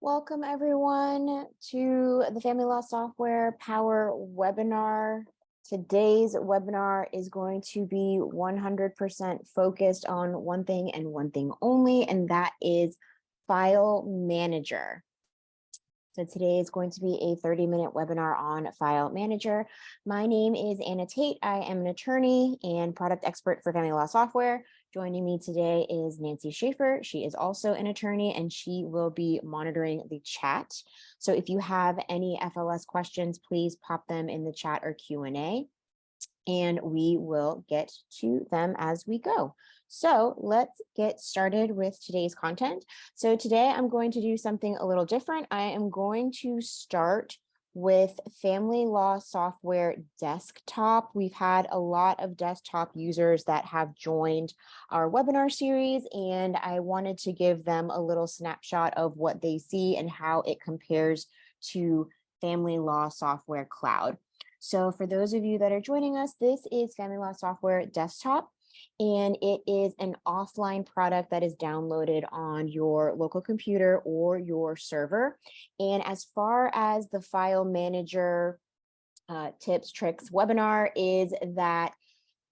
Welcome everyone to the Family Law Software Power webinar. Today's webinar is going to be 100% focused on one thing and one thing only, and that is File Manager. So today is going to be a 30-minute webinar on File Manager. My name is Anna Tate. I am an attorney and product expert for Family Law Software. Joining me today is Nancy Schaefer. She is also an attorney and she will be monitoring the chat. So if you have any FLS questions, please pop them in the chat or Q&A and we will get to them as we go. So let's get started with today's content. So today I'm going to do something a little different. I am going to start with Family Law Software Desktop. We've had a lot of desktop users that have joined our webinar series, and I wanted to give them a little snapshot of what they see and how it compares to Family Law Software Cloud. So for those of you that are joining us, this is Family Law Software Desktop, and it is an offline product that is downloaded on your local computer or your server. And as far as the File Manager tips, tricks webinar is that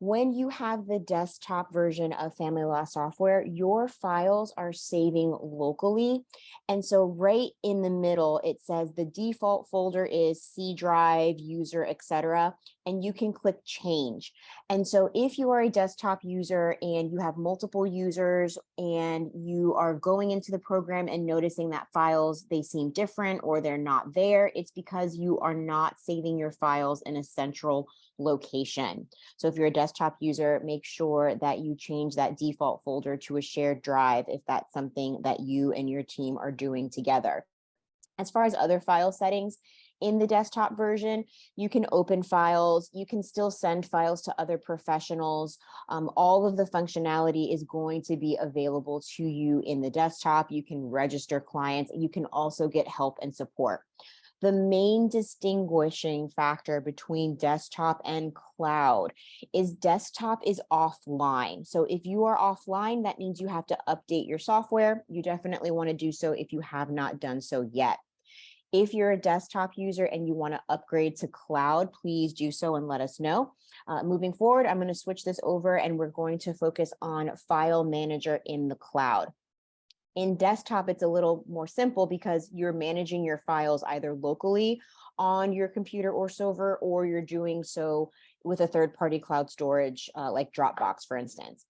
when you have the desktop version of Family Law Software, your files are saving locally. And so right in the middle, it says the default folder is C drive, user, etc. And you can click change. And so if you are a desktop user and you have multiple users and you are going into the program and noticing that files, they seem different or they're not there, it's because you are not saving your files in a central location. So if you're a desktop user, make sure that you change that default folder to a shared drive if that's something that you and your team are doing together. As far as other file settings, in the desktop version, you can open files, you can still send files to other professionals. All of the functionality is going to be available to you in the desktop. You can register clients, you can also get help and support. The main distinguishing factor between desktop and cloud is desktop is offline. So if you are offline, that means you have to update your software. You definitely want to do so if you have not done so yet. If you're a desktop user and you want to upgrade to cloud, please do so and let us know. Moving forward, I'm going to switch this over and we're going to focus on File Manager in the cloud. In desktop, it's a little more simple because you're managing your files either locally on your computer or server, or you're doing so with a third-party cloud storage like Dropbox, for instance.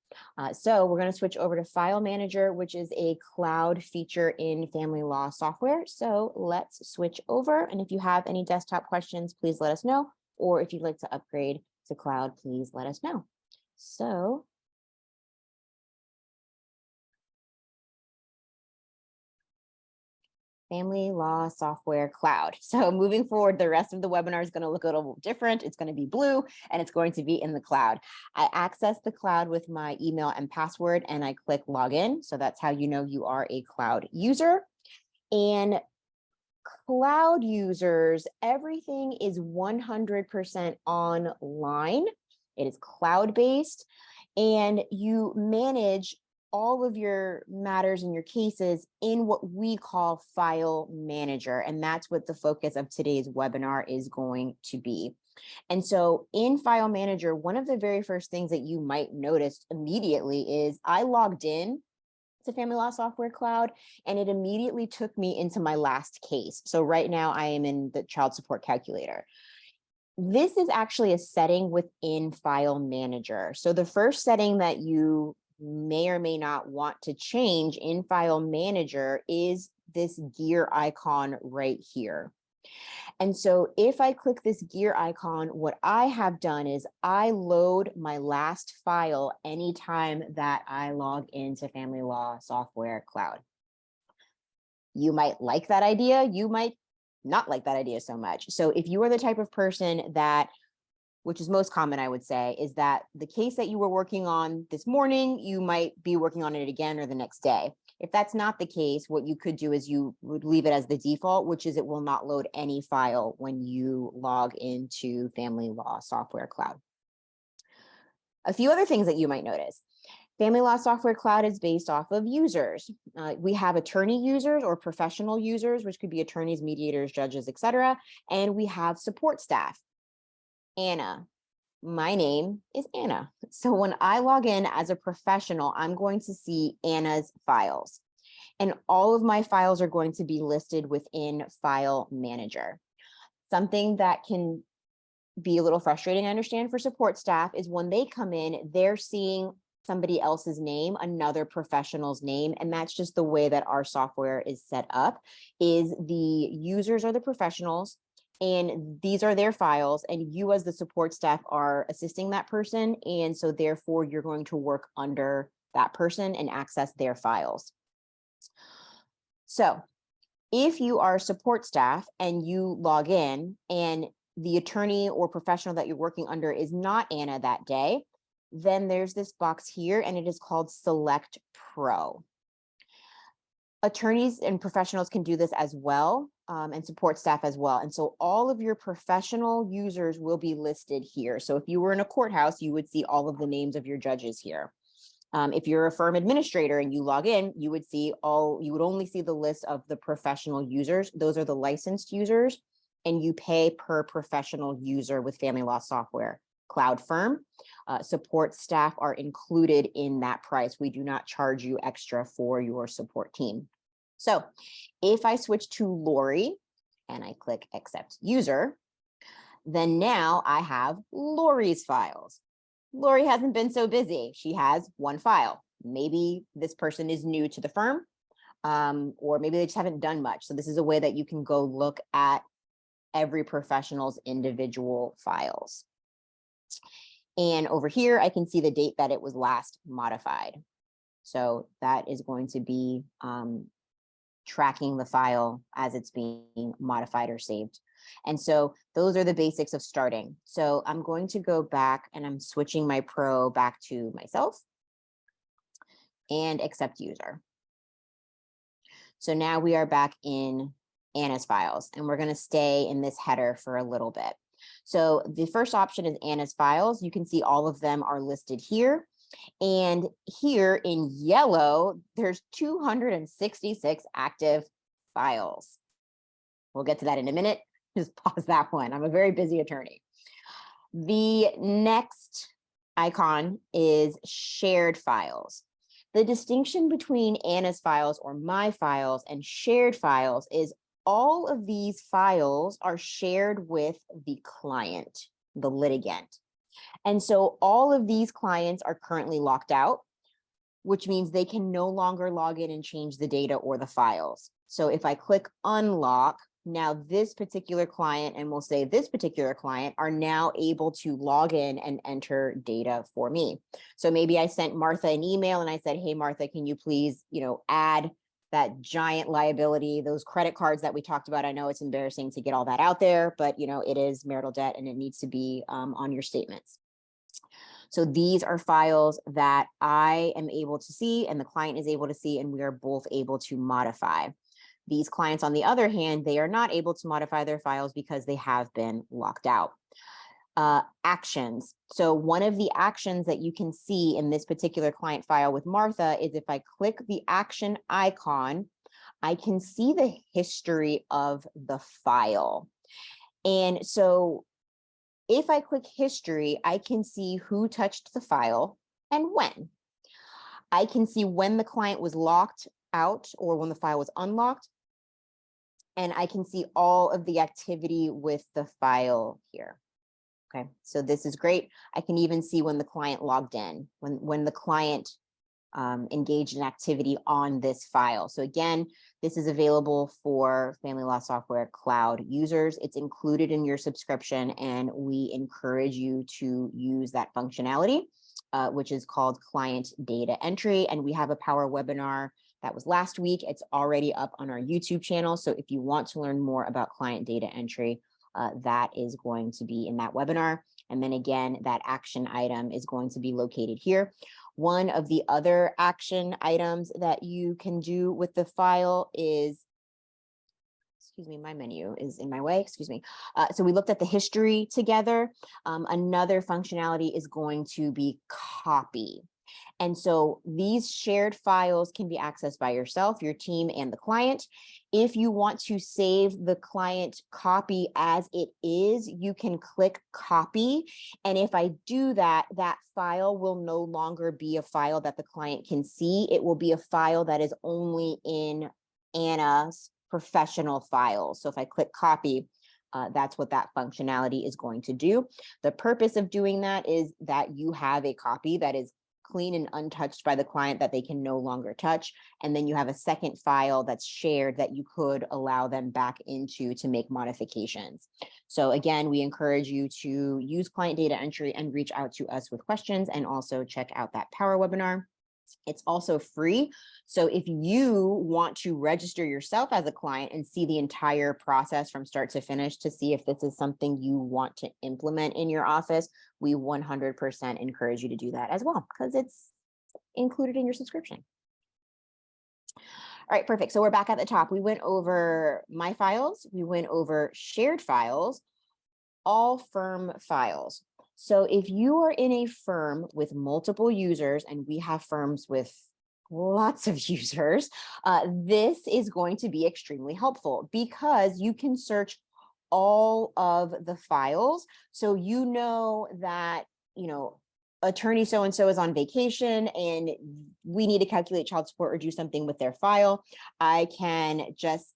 So we're going to switch over to File Manager, which is a cloud feature in Family Law Software. So let's switch over. And if you have any desktop questions, please let us know. Or if you'd like to upgrade to cloud, please let us know. So Family Law Software Cloud. So moving forward, the rest of the webinar is going to look a little different. It's going to be blue and it's going to be in the cloud. I access the cloud with my email and password and I click login. So that's how you know you are a cloud user. And cloud users, everything is 100% online. It is cloud-based and you manage all of your matters and your cases in what we call File Manager. And that's what the focus of today's webinar is going to be. And so in File Manager, one of the very first things that you might notice immediately is I logged in to Family Law Software Cloud, and it immediately took me into my last case. So right now I am in the child support calculator. This is actually a setting within File Manager. So the first setting that you may or may not want to change in File Manager is this gear icon right here. And so if I click this gear icon, what I have done is I load my last file anytime that I log into Family Law Software Cloud. You might like that idea. You might not like that idea so much. So if you are the type of person that, which is most common, I would say, is that the case that you were working on this morning, you might be working on it again or the next day. If that's not the case, what you could do is you would leave it as the default, which is it will not load any file when you log into Family Law Software Cloud. A few other things that you might notice. Family Law Software Cloud is based off of users. We have attorney users or professional users, which could be attorneys, mediators, judges, etc. And we have support staff. Anna. My name is Anna. So when I log in as a professional, I'm going to see Anna's files. And all of my files are going to be listed within File Manager. Something that can be a little frustrating, I understand, for support staff is when they come in, they're seeing somebody else's name, another professional's name, and that's just the way that our software is set up, is the users are the professionals, and these are their files, and you as the support staff are assisting that person, and so therefore you're going to work under that person and access their files. So if you are support staff and you log in and the attorney or professional that you're working under is not Anna that day, then there's this box here and it is called Select Pro. Attorneys and professionals can do this as well, and support staff as well. And so all of your professional users will be listed here. So if you were in a courthouse, you would see all of the names of your judges here. If you're a firm administrator and you log in, you would only see the list of the professional users. Those are the licensed users, and you pay per professional user with Family Law Software Cloud Firm. Support staff are included in that price. We do not charge you extra for your support team. So if I switch to Lori and I click Accept User, then now I have Lori's files. Lori hasn't been so busy. She has one file. Maybe this person is new to the firm, or maybe they just haven't done much. So this is a way that you can go look at every professional's individual files. And over here, I can see the date that it was last modified. So that is going to be tracking the file as it's being modified or saved. And so those are the basics of starting. So I'm going to go back and I'm switching my pro back to myself and accept user. So now we are back in Anna's files and we're going to stay in this header for a little bit. So the first option is Anna's files. You can see all of them are listed here. And here in yellow, there's 266 active files. We'll get to that in a minute. Just pause that one. I'm a very busy attorney. The next icon is shared files. The distinction between Anna's files or my files and shared files is all of these files are shared with the client, the litigant. And so all of these clients are currently locked out, which means they can no longer log in and change the data or the files. So if I click unlock, now this particular client, and we'll say this particular client, are now able to log in and enter data for me. So maybe I sent Martha an email and I said, hey, Martha, can you please, add that giant liability, those credit cards that we talked about. I know it's embarrassing to get all that out there, but it is marital debt and it needs to be on your statements. So these are files that I am able to see and the client is able to see, and we are both able to modify. These clients, on the other hand, they are not able to modify their files because they have been locked out. Actions. So one of the actions that you can see in this particular client file with Martha is if I click the action icon, I can see the history of the file. And so if I click history, I can see who touched the file and when. I can see when the client was locked out or when the file was unlocked. And I can see all of the activity with the file here. Okay, so this is great. I can even see when the client logged in, when the client engaged in activity on this file. So again, this is available for Family Law Software Cloud users. It's included in your subscription, and we encourage you to use that functionality, which is called Client Data Entry. And we have a Power webinar that was last week. It's already up on our YouTube channel. So if you want to learn more about Client Data Entry, that is going to be in that webinar. And then again, that action item is going to be located here. One of the other action items that you can do with the file is, excuse me, my menu is in my way, excuse me. So we looked at the history together. Another functionality is going to be copy. And so these shared files can be accessed by yourself, your team, and the client. If you want to save the client copy as it is, you can click copy. And if I do that, that file will no longer be a file that the client can see. It will be a file that is only in Anna's professional files. So if I click copy, that's what that functionality is going to do. The purpose of doing that is that you have a copy that is clean and untouched by the client that they can no longer touch. And then you have a second file that's shared that you could allow them back into to make modifications. So again, we encourage you to use client data entry and reach out to us with questions, and also check out that Power webinar. It's also free. So if you want to register yourself as a client and see the entire process from start to finish to see if this is something you want to implement in your office, we 100% encourage you to do that as well, because it's included in your subscription. All right, perfect. So we're back at the top. We went over My Files, we went over shared files, all firm files. So if you are in a firm with multiple users, and we have firms with lots of users, this is going to be extremely helpful because you can search all of the files. So you know that, attorney so-and-so is on vacation and we need to calculate child support or do something with their file. I can just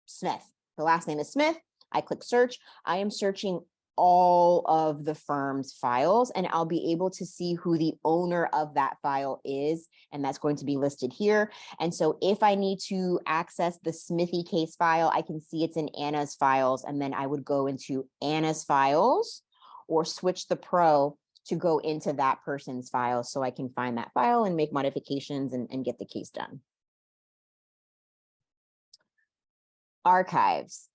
Smith, the last name is Smith. I click search. I am searching all of the firm's files, and I'll be able to see who the owner of that file is, and that's going to be listed here. And so if I need to access the Smithy case file, I can see it's in Anna's files, and then I would go into Anna's files or switch the pro to go into that person's file so I can find that file and make modifications and get the case done. Archives.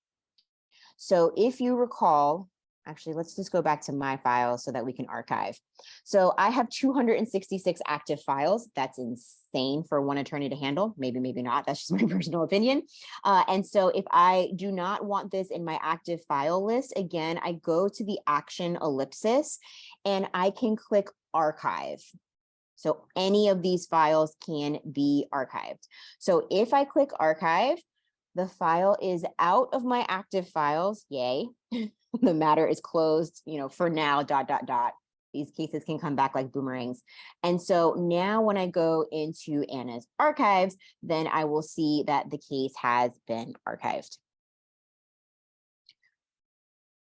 So if you recall, actually, let's just go back to my files so that we can archive. So I have 266 active files. That's insane for one attorney to handle. Maybe, maybe not. That's just my personal opinion. And so if I do not want this in my active file list, again, I go to the action ellipsis and I can click archive. So any of these files can be archived. So if I click archive, the file is out of my active files. Yay. The matter is closed, for now, ... These cases can come back like boomerangs. And so now when I go into Anna's archives, then I will see that the case has been archived.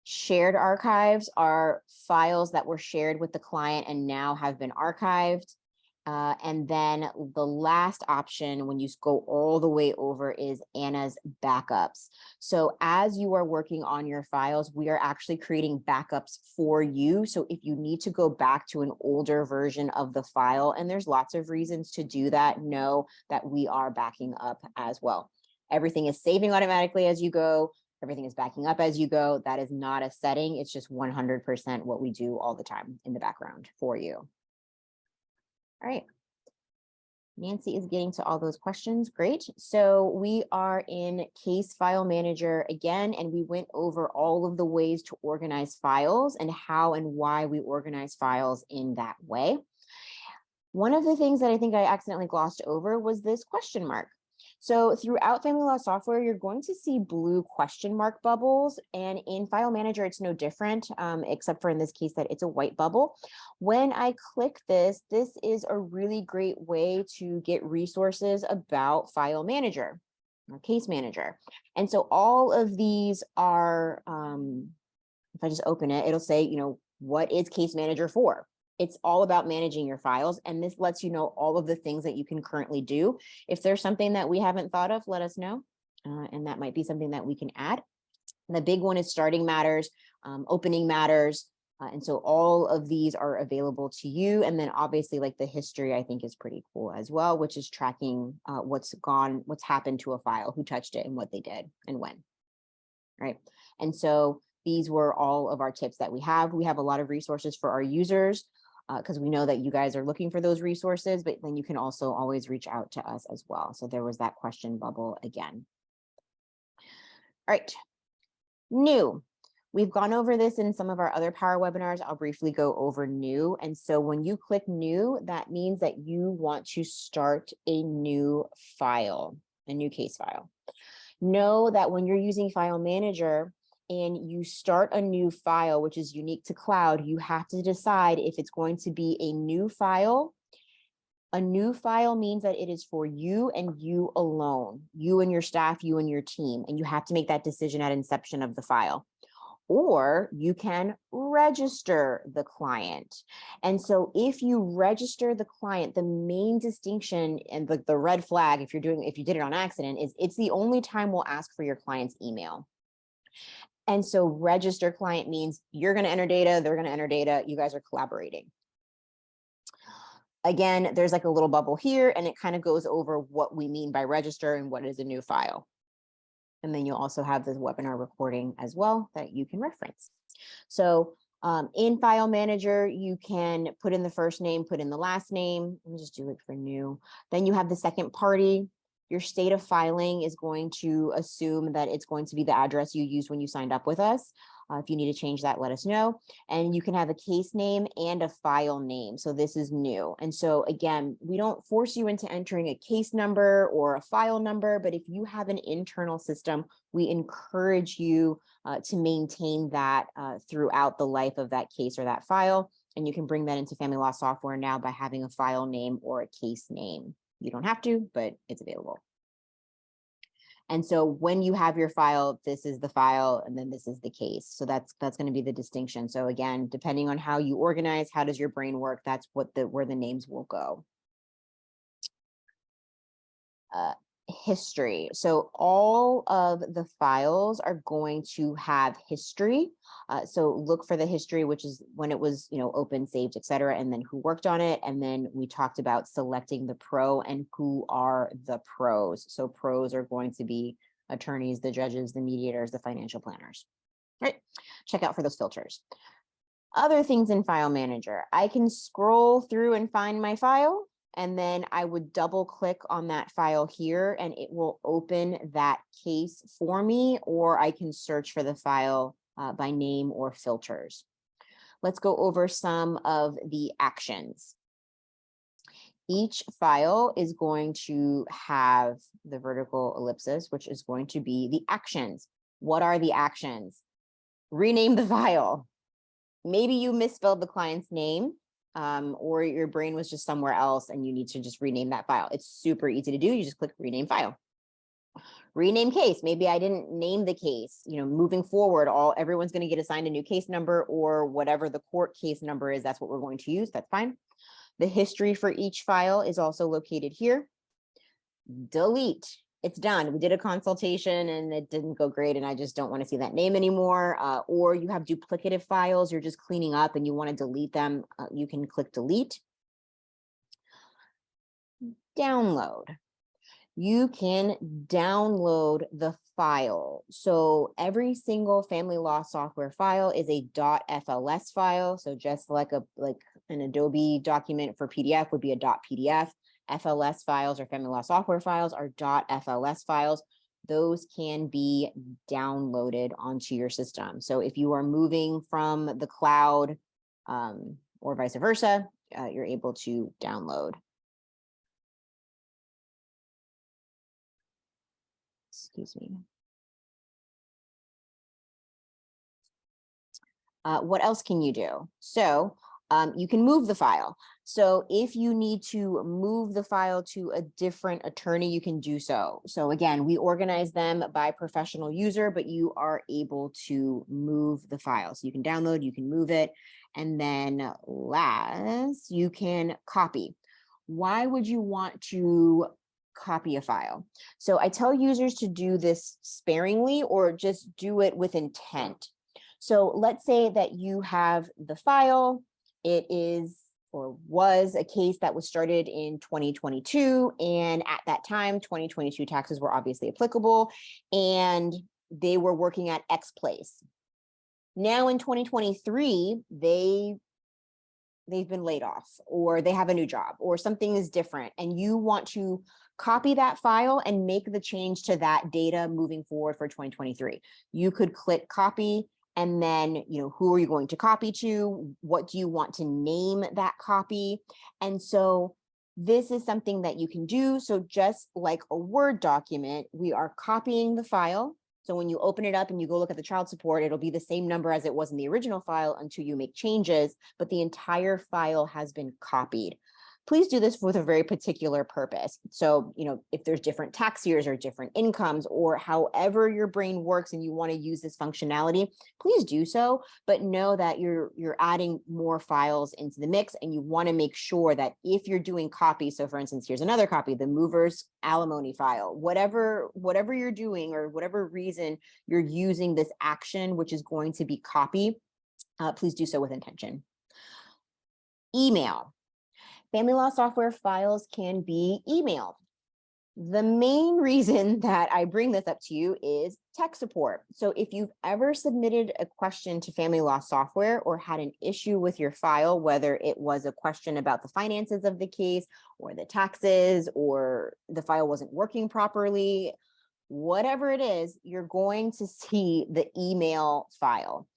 Shared archives are files that were shared with the client and now have been archived. And then the last option, when you go all the way over, is Anna's backups. So as you are working on your files, we are actually creating backups for you. So if you need to go back to an older version of the file, and there's lots of reasons to do that, know that we are backing up as well. Everything is saving automatically as you go. Everything is backing up as you go. That is not a setting. It's just 100% what we do all the time in the background for you. All right. Nancy is getting to all those questions. Great. So we are in Case File Manager again, and we went over all of the ways to organize files and how and why we organize files in that way. One of the things that I think I accidentally glossed over was this question mark. So throughout Family Law software, you're going to see blue question mark bubbles, and in File Manager, it's no different, except for in this case that it's a white bubble. When I click this, this is a really great way to get resources about File Manager or Case Manager. And so all of these are, if I just open it, it'll say, what is Case Manager for? It's all about managing your files, and this lets you know all of the things that you can currently do. If there's something that we haven't thought of, let us know, and that might be something that we can add. And the big one is starting matters, opening matters, and so all of these are available to you. And then obviously, like the history, I think is pretty cool as well, which is tracking what's happened to a file, who touched it, and what they did, and when. All right, and so these were all of our tips that we have. We have a lot of resources for our users, because we know that you guys are looking for those resources, but then you can also always reach out to us as well. So there was that question bubble again. All right, new. We've gone over this in some of our other Power webinars. I'll briefly go over new. And so when you click new, that means that you want to start a new file, a new case file. Know that when you're using File Manager and you start a new file, which is unique to cloud, you have to decide if it's going to be a new file. A new file means that it is for you and you alone, you and your staff, you and your team, and you have to make that decision at inception of the file. Or you can register the client. And so if you register the client, the main distinction and the red flag, if you did it on accident, is it's the only time we'll ask for your client's email. And so register client means you're going to enter data, they're going to enter data, you guys are collaborating. Again, there's like a little bubble here, and it kind of goes over what we mean by register and what is a new file. And then you'll also have this webinar recording as well that you can reference. So in File Manager, you can put in the first name, put in the last name. Let me just do it for new. Then you have the second party. Your state of filing is going to assume that it's going to be the address you used when you signed up with us. If you need to change that, let us know. And you can have a case name and a file name. So this is new. And so again, we don't force you into entering a case number or a file number, but if you have an internal system, we encourage you to maintain that throughout the life of that case or that file. And you can bring that into Family Law Software now by having a file name or a case name. You don't have to, but it's available. And so when you have your file, this is the file, and then this is the case. So that's going to be the distinction. So again, depending on how you organize, how does your brain work, that's where the names will go. History. So all of the files are going to have history. So look for the history, which is when it was, open, saved, etc., and then who worked on it. And then we talked about selecting the pro and who are the pros. So pros are going to be attorneys, the judges, the mediators, the financial planners. Right? Check out for those filters. Other things in File Manager. I can scroll through and find my file. And then I would double click on that file here and it will open that case for me, or I can search for the file by name or filters. Let's go over some of the actions. Each file is going to have the vertical ellipsis, which is going to be the actions. What are the actions? Rename the file. Maybe you misspelled the client's name. Or your brain was just somewhere else and you need to just rename that file. It's super easy to do. You just click rename file. Rename case. Maybe I didn't name the case. Moving forward, everyone's going to get assigned a new case number or whatever the court case number is. That's what we're going to use. That's fine. The history for each file is also located here. Delete. It's done. We did a consultation and it didn't go great and I just don't want to see that name anymore. Or you have duplicative files, you're just cleaning up and you want to delete them. You can click delete. Download. You can download the file. So every single family law software file is a .fls file. So just like an Adobe document for PDF would be a .pdf. FLS files or family law software files are .fls files. Those can be downloaded onto your system. So if you are moving from the cloud or vice versa, you're able to download. Excuse me. What else can you do? So you can move the file. So if you need to move the file to a different attorney, you can do so. So again, we organize them by professional user, but you are able to move the file. So you can download, you can move it. And then last, you can copy. Why would you want to copy a file? So I tell users to do this sparingly or just do it with intent. So let's say that you have the file. It is or was a case that was started in 2022. And at that time, 2022 taxes were obviously applicable and they were working at X place. Now in 2023, they've been laid off or they have a new job or something is different and you want to copy that file and make the change to that data moving forward for 2023. You could click copy And then, you know, who are you going to copy to? What do you want to name that copy? And so this is something that you can do. So just like a Word document, we are copying the file. So when you open it up and you go look at the child support, it'll be the same number as it was in the original file until you make changes, but the entire file has been copied. Please do this with a very particular purpose. So, you know, if there's different tax years or different incomes or however your brain works and you want to use this functionality, please do so. But know that you're adding more files into the mix, and you want to make sure that if you're doing copy, so for instance, here's another copy, the movers alimony file, whatever you're doing or whatever reason you're using this action, which is going to be copy, please do so with intention. Email. Family law software files can be emailed. The main reason that I bring this up to you is tech support. So if you've ever submitted a question to family law software or had an issue with your file, whether it was a question about the finances of the case or the taxes, or the file wasn't working properly, whatever it is, you're going to see the email file.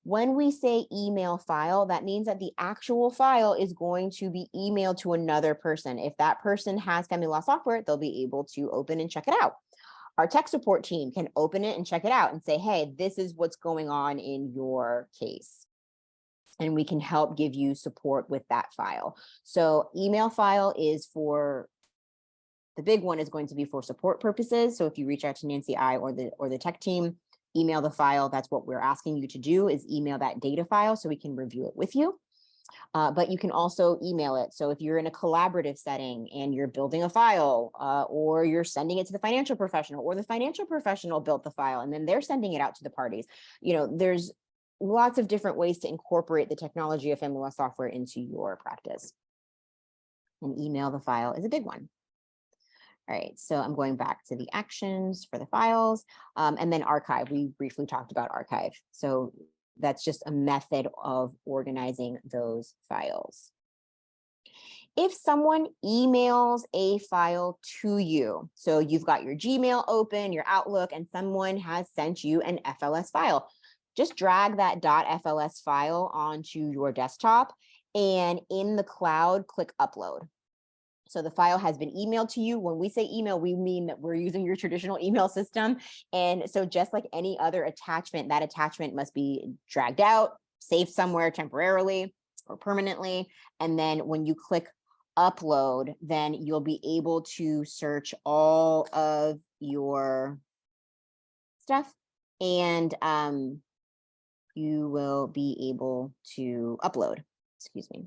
When we say email file, that means that the actual file is going to be emailed to another person. If that person has family law software, they'll be able to open and check it out. Our tech support team can open it and check it out and say, hey, this is what's going on in your case. And we can help give you support with that file. So email file is for, the big one is going to be for support purposes. So if you reach out to Nancy I or the tech team, email the file. That's what we're asking you to do, is email that data file so we can review it with you. But you can also email it. So if you're in a collaborative setting and you're building a file, or you're sending it to the financial professional, or the financial professional built the file and then they're sending it out to the parties, you know, there's lots of different ways to incorporate the technology of family law software into your practice. And email the file is a big one. All right, so I'm going back to the actions for the files, and then archive. We briefly talked about archive. So that's just a method of organizing those files. If someone emails a file to you, so you've got your Gmail open, your Outlook, and someone has sent you an FLS file, just drag that .fls file onto your desktop, and in the cloud, click upload. So the file has been emailed to you. When we say email, we mean that we're using your traditional email system. And so just like any other attachment, that attachment must be dragged out, saved somewhere temporarily or permanently. And then when you click upload, then you'll be able to search all of your stuff, and you will be able to upload. Excuse me.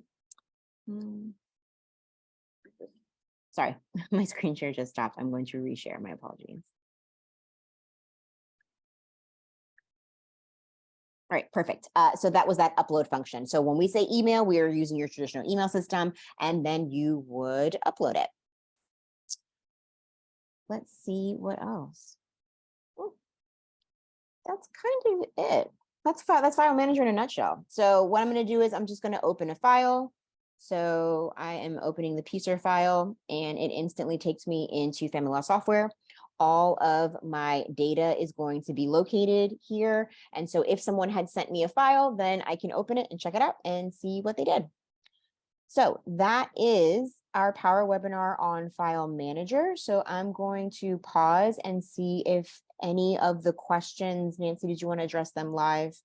Sorry, my screen share just stopped. I'm going to reshare. My apologies. All right, perfect. So that was that upload function. So when we say email, we are using your traditional email system, and then you would upload it. Let's see what else. Oh, that's kind of it. That's File Manager in a nutshell. So what I'm going to do is I'm just going to open a file. So I am opening the PSER file, and it instantly takes me into family law software. All of my data is going to be located here. And so if someone had sent me a file, then I can open it and check it out and see what they did. So that is our Power webinar on File Manager. So I'm going to pause and see if any of the questions, Nancy, did you want to address them live?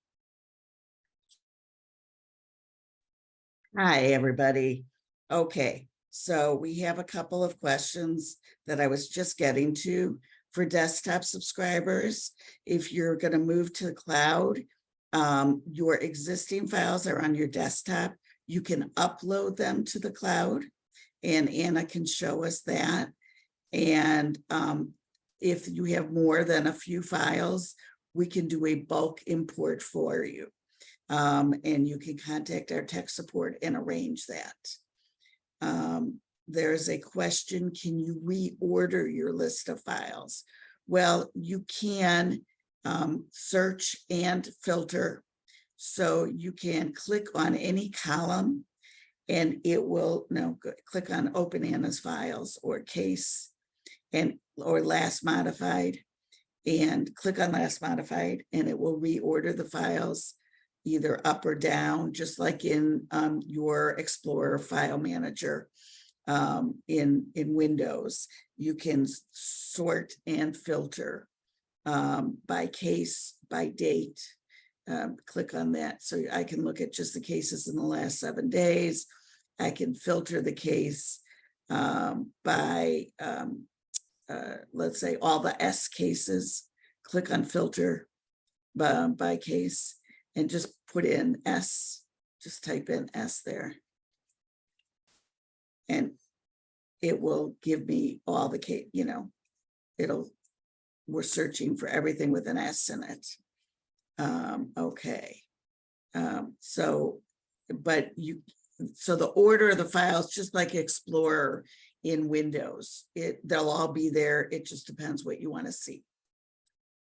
Hi, everybody. Okay, so we have a couple of questions that I was just getting to for desktop subscribers. If you're going to move to the cloud, your existing files are on your desktop. You can upload them to the cloud, and Anna can show us that. And if you have more than a few files, we can do a bulk import for you. And you can contact our tech support and arrange that. There's a question, can you reorder your list of files? Well, you can search and filter. So you can click on any column and it will, click on Open Anna's files or case or last modified. and click on last modified, and it will reorder the files either up or down, just like in your Explorer file manager in Windows. You can sort and filter by case, by date. Click on that. So I can look at just the cases in the last 7 days. I can filter the case by, let's say, all the S cases. Click on filter by case and just put in S. Just type in S there. And it will give me all the case, we're searching for everything with an S in it. Okay. So the order of the files, just like Explorer in Windows, they'll all be there. It just depends what you want to see.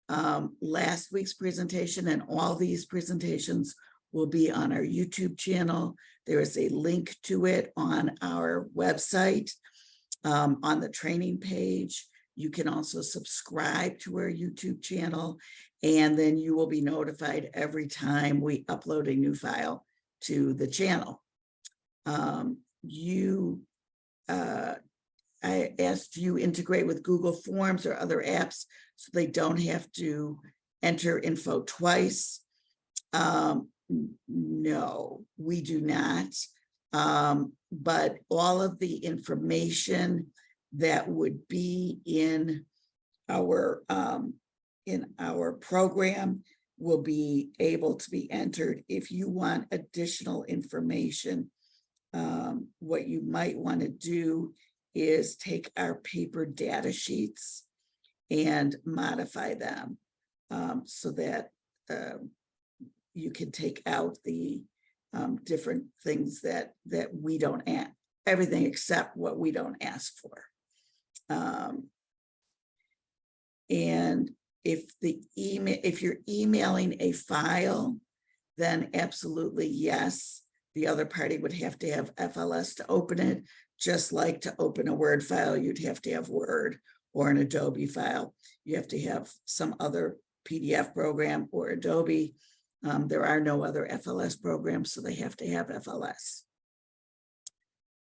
Last week's presentation and all these presentations will be on our YouTube channel. There is a link to it on our website, on the training page. You can also subscribe to our YouTube channel, and then you will be notified every time we upload a new file to the channel. I asked you integrate with Google Forms or other apps so they don't have to enter info twice. No, we do not. But all of the information that would be in our program will be able to be entered. If you want additional information, what you might want to do is take our paper data sheets and modify them so that you can take out the different things that we don't add, everything except what we don't ask for. And if you're emailing a file, then absolutely yes, the other party would have to have FLS to open it. Just like to open a Word file, you'd have to have Word, or an Adobe file. You have to have some other PDF program or Adobe. There are no other FLS programs, so they have to have FLS.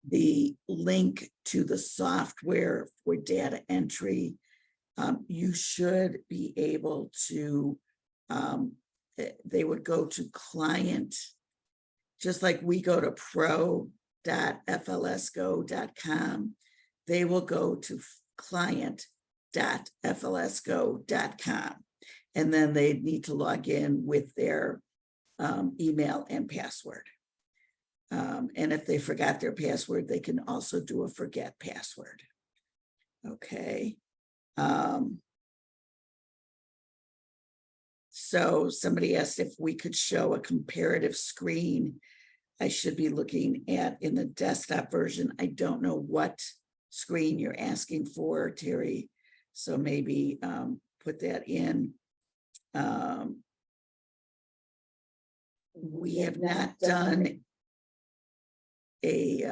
The link to the software for data entry, you should be able to, they would go to client, just like we go to pro.flsgo.com, they will go to client.flsgo.com, and then they need to log in with their email and password. And if they forgot their password, they can also do a forget password. Okay. So somebody asked if we could show a comparative screen. I should be looking at in the desktop version. I don't know what screen you're asking for, Terry. So maybe put that in. We have not done a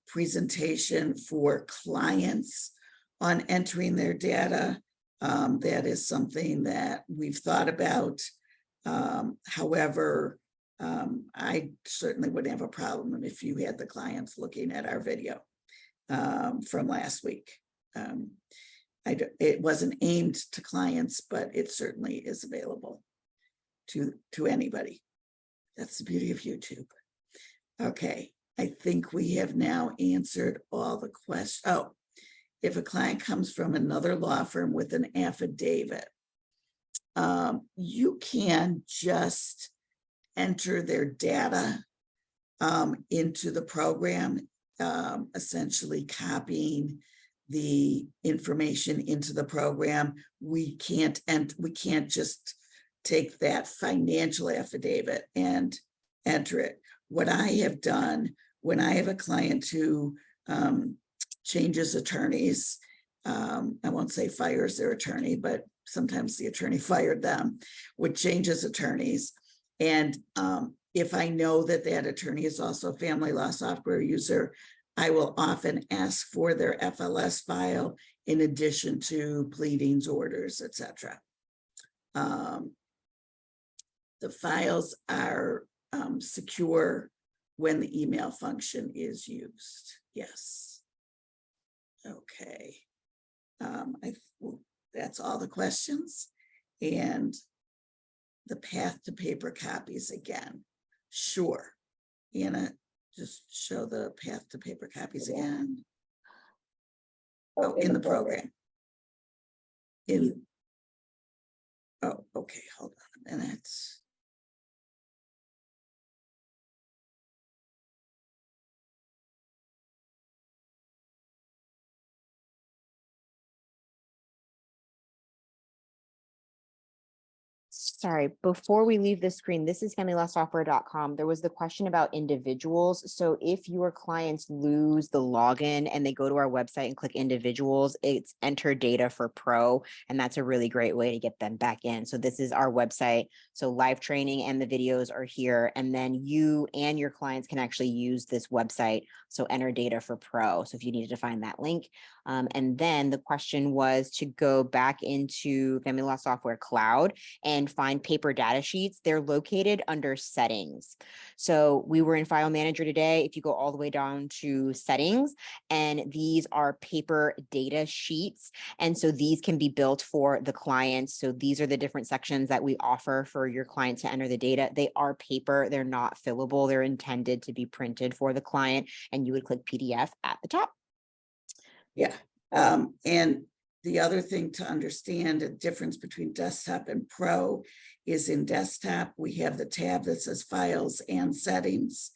presentation for clients on entering their data. That is something that we've thought about. However, I certainly wouldn't have a problem if you had the clients looking at our video from last week. It wasn't aimed to clients, but it certainly is available to anybody. That's the beauty of YouTube. Okay, I think we have now answered all the questions. Oh, if a client comes from another law firm with an affidavit, you can just enter their data into the program, essentially copying the information into the program. We can't just take that financial affidavit and enter it. What I have done when I have a client who changes attorneys, I won't say fires their attorney, but sometimes the attorney fired them, would changes attorneys. And if I know that that attorney is also a family law software user, I will often ask for their FLS file in addition to pleadings, orders, etc. The files are secure when the email function is used. Yes. Okay. That's all the questions. And the path to paper copies again. Sure. Anna, just show the path to paper copies again. Oh, in the program. Oh, okay, hold on a minute. Sorry, before we leave the screen, this is familylawsoftware.com. There was the question about individuals. So if your clients lose the login and they go to our website and click individuals, it's enter data for pro. And that's a really great way to get them back in. So this is our website. So live training and the videos are here. And then you and your clients can actually use this website. So enter data for pro. So if you needed to find that link. And then the question was to go back into Family Law Software Cloud and find paper data sheets. They're located under settings. So we were in File Manager today. If you go all the way down to settings, and these are paper data sheets. And so these can be built for the clients. So these are the different sections that we offer for your client to enter the data. They are paper, they're not fillable. They're intended to be printed for the client, and you would click PDF at the top. Yeah, and the other thing to understand, the difference between desktop and pro is in desktop, we have the tab that says files and settings.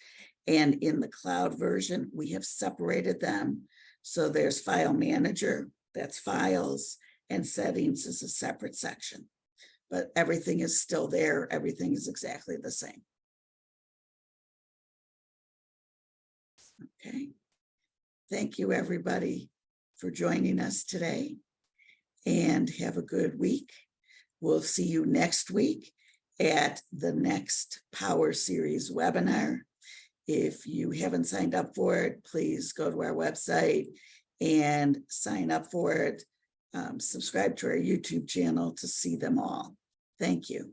And in the cloud version, we have separated them. So there's file manager, that's files, and settings is a separate section. But everything is still there. Everything is exactly the same. Okay. Thank you, everybody, for joining us today, and have a good week. We'll see you next week at the next Power Series webinar. If you haven't signed up for it, please go to our website and sign up for it. Subscribe to our YouTube channel to see them all. Thank you.